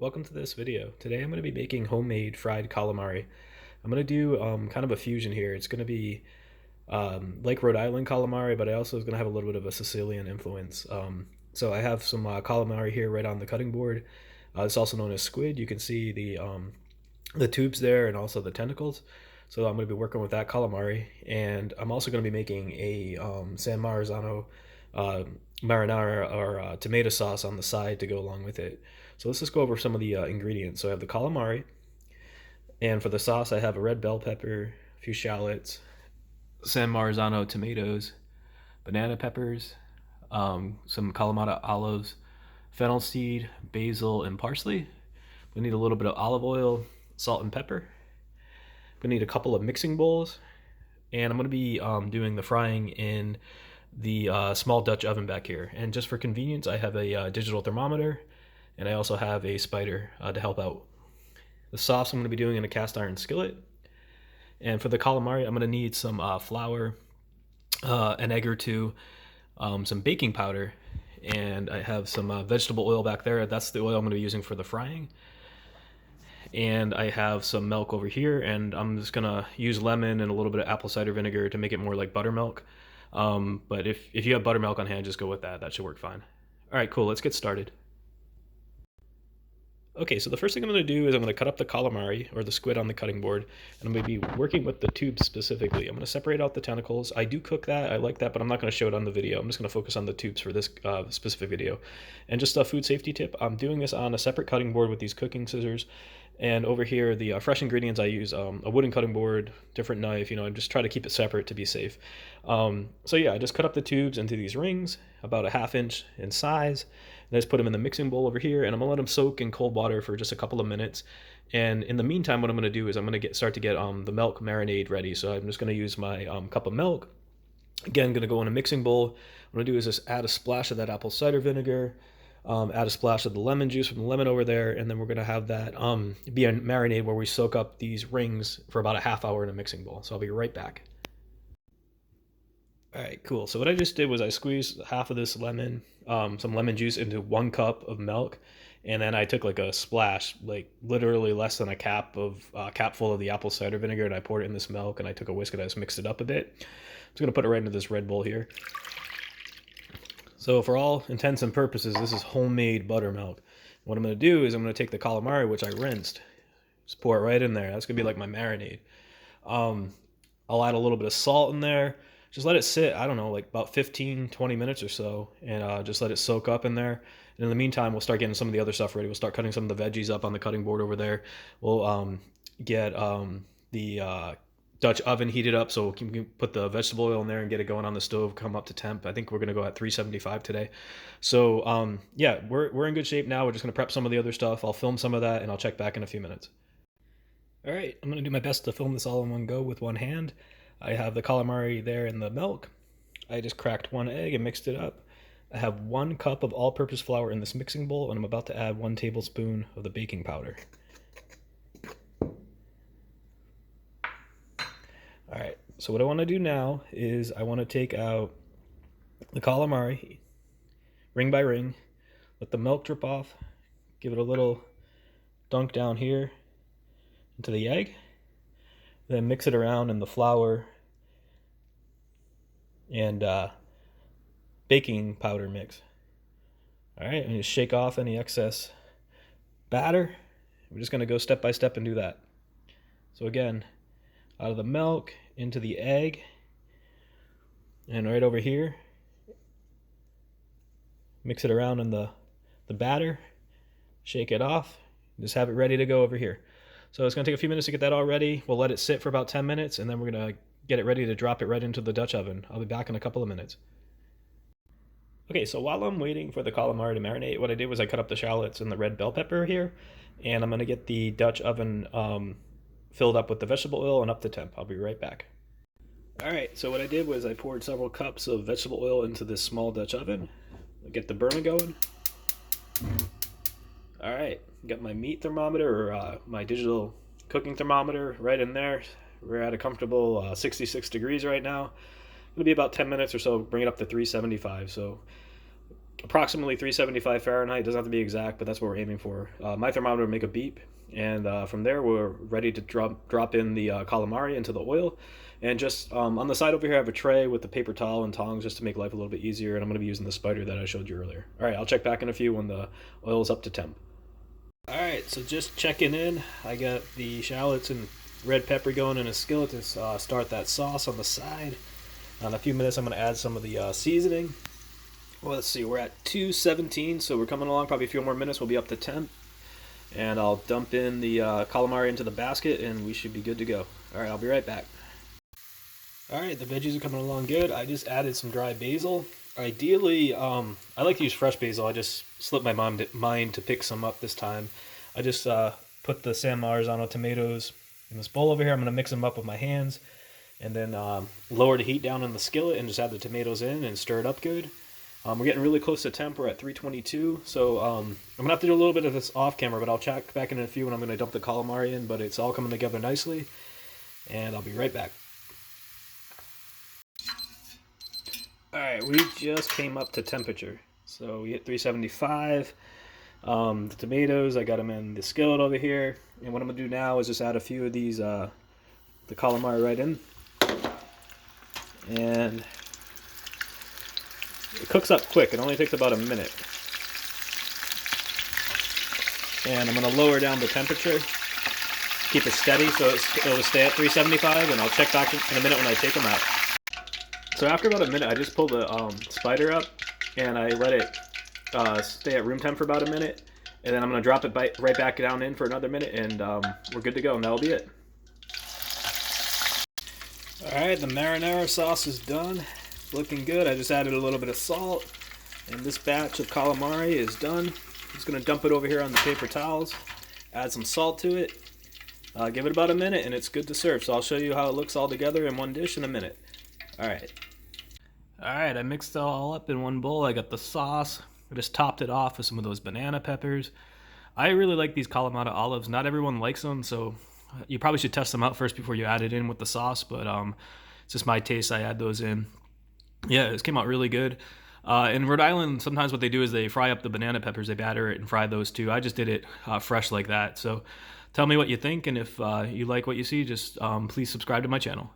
Welcome to this video. Today I'm going to be making homemade fried calamari. I'm going to do kind of a fusion here. It's going to be like Rhode Island calamari, but I also is going to have a little bit of a Sicilian influence. So I have some calamari here right on the cutting board. It's also known as squid. You can see the tubes there and also the tentacles. So I'm going to be working with that calamari, and I'm also going to be making a San Marzano marinara or tomato sauce on the side to go along with it. So let's just go over some of the ingredients. So I have the calamari, and for the sauce I have a red bell pepper, a few shallots, San Marzano tomatoes, banana peppers, some Kalamata olives, fennel seed, basil, and parsley. We need a little bit of olive oil, salt, and pepper. We need a couple of mixing bowls, and I'm going to be doing the frying in the small Dutch oven back here. And just for convenience, I have a digital thermometer, and I also have a spider to help out. The sauce I'm going to be doing in a cast iron skillet. And for the calamari, I'm going to need some flour, an egg or two, some baking powder, and I have some vegetable oil back there. That's the oil I'm going to be using for the frying. And I have some milk over here, and I'm just going to use lemon and a little bit of apple cider vinegar to make it more like buttermilk. But if you have buttermilk on hand, just go with that. That should work fine. All right, cool. Let's get started. Okay, so the first thing I'm going to do is I'm going to cut up the calamari, or the squid, on the cutting board, and I'm going to be working with the tubes specifically. I'm going to separate out the tentacles. I do cook that, I like that, but I'm not going to show it on the video. I'm just going to focus on the tubes for this specific video. And just a food safety tip, I'm doing this on a separate cutting board with these cooking scissors. And over here, the fresh ingredients, I use a wooden cutting board, different knife, I just try to keep it separate to be safe. So yeah, I just cut up the tubes into these rings, about a ½ inch in size. And I just put them in the mixing bowl over here, and I'm gonna let them soak in cold water for just a couple of minutes. And in the meantime, what I'm gonna do is I'm gonna start to get the milk marinade ready. So I'm just gonna use my cup of milk. Again, gonna go in a mixing bowl. What I'm gonna do is just add a splash of that apple cider vinegar, add a splash of the lemon juice from the lemon over there, and then we're gonna have that be a marinade where we soak up these rings for about a ½ hour in a mixing bowl. So I'll be right back. All right, cool. So what I just did was I squeezed half of this lemon, some lemon juice, into 1 cup of milk, and then I took like a splash, like literally less than a capful of the apple cider vinegar, and I poured it in this milk, and I took a whisk and I just mixed it up a bit. I'm just gonna put it right into this red bowl here. So for all intents and purposes, this is homemade buttermilk. What I'm gonna do is I'm gonna take the calamari, which I rinsed, just pour it right in there. That's gonna be like my marinade. I'll add a little bit of salt in there. Just let it sit, I don't know, like about 15-20 minutes or so, and just let it soak up in there. And in the meantime, we'll start getting some of the other stuff ready. We'll start cutting some of the veggies up on the cutting board over there. We'll get the Dutch oven heated up, so we can put the vegetable oil in there and get it going on the stove, come up to temp. I think we're gonna go at 375 today. So yeah, we're in good shape now. We're just gonna prep some of the other stuff. I'll film some of that, and I'll check back in a few minutes. All right, I'm gonna do my best to film this all in one go with one hand. I have the calamari there in the milk. I just cracked 1 egg and mixed it up. I have 1 cup of all-purpose flour in this mixing bowl, and I'm about to add 1 tablespoon of the baking powder. All right, so what I want to do now is I want to take out the calamari, ring by ring, let the milk drip off, give it a little dunk down here into the egg, then mix it around in the flour and baking powder mix. All right, and just shake off any excess batter. We're just gonna go step by step and do that. So again, out of the milk into the egg, and right over here, mix it around in the batter, shake it off, just have it ready to go over here. So it's gonna take a few minutes to get that all ready. We'll let it sit for about 10 minutes, and then we're gonna get it ready to drop it right into the Dutch oven. I'll be back in a couple of minutes. Okay, so while I'm waiting for the calamari to marinate, what I did was I cut up the shallots and the red bell pepper here, and I'm gonna get the Dutch oven filled up with the vegetable oil and up to temp. I'll be right back. All right, so what I did was I poured several cups of vegetable oil into this small Dutch oven. I'll get the burner going. All right, got my meat thermometer, or my digital cooking thermometer, right in there. We're at a comfortable 66 degrees right now. It'll be about 10 minutes or so, bring it up to 375. So approximately 375 Fahrenheit. It doesn't have to be exact, but that's what we're aiming for. My thermometer will make a beep, and from there we're ready to drop in the calamari into the oil. And just on the side over here, I have a tray with the paper towel and tongs just to make life a little bit easier. And I'm going to be using the spider that I showed you earlier. All right, I'll check back in a few when the oil is up to temp. All right, so just checking in. I got the shallots and red pepper going in a skillet to start that sauce on the side. In a few minutes, I'm going to add some of the seasoning. Well, let's see, we're at 217, so we're coming along. Probably a few more minutes, we'll be up to 10. And I'll dump in the calamari into the basket, and we should be good to go. All right, I'll be right back. All right, the veggies are coming along good. I just added some dry basil. Ideally, I like to use fresh basil. I just slipped my mind to pick some up this time. I just put the San Marzano tomatoes in this bowl over here. I'm going to mix them up with my hands, and then lower the heat down on the skillet and just add the tomatoes in and stir it up good. We're getting really close to temp. We're at 322, so I'm going to have to do a little bit of this off camera, but I'll check back in a few when I'm going to dump the calamari in, but it's all coming together nicely, and I'll be right back. Alright, we just came up to temperature. So we hit 375. The tomatoes, I got them in the skillet over here. And what I'm going to do now is just add a few of these, the calamari right in. And it cooks up quick. It only takes about a minute. And I'm going to lower down the temperature. Keep it steady so it'll stay at 375. And I'll check back in a minute when I take them out. So after about a minute, I just pulled the spider up, and I let it stay at room temp for about a minute, and then I'm going to drop it right back down in for another minute, and we're good to go, and that'll be it. Alright, the marinara sauce is done. Looking good. I just added a little bit of salt, and this batch of calamari is done. I'm just going to dump it over here on the paper towels, add some salt to it, give it about a minute, and it's good to serve. So I'll show you how it looks all together in one dish in a minute. Alright, I mixed it all up in one bowl. I got the sauce. I just topped it off with some of those banana peppers. I really like these Kalamata olives. Not everyone likes them, so you probably should test them out first before you add it in with the sauce, but it's just my taste. I add those in. Yeah, this came out really good. In Rhode Island, sometimes what they do is they fry up the banana peppers. They batter it and fry those too. I just did it fresh like that. So tell me what you think, and if you like what you see, just please subscribe to my channel.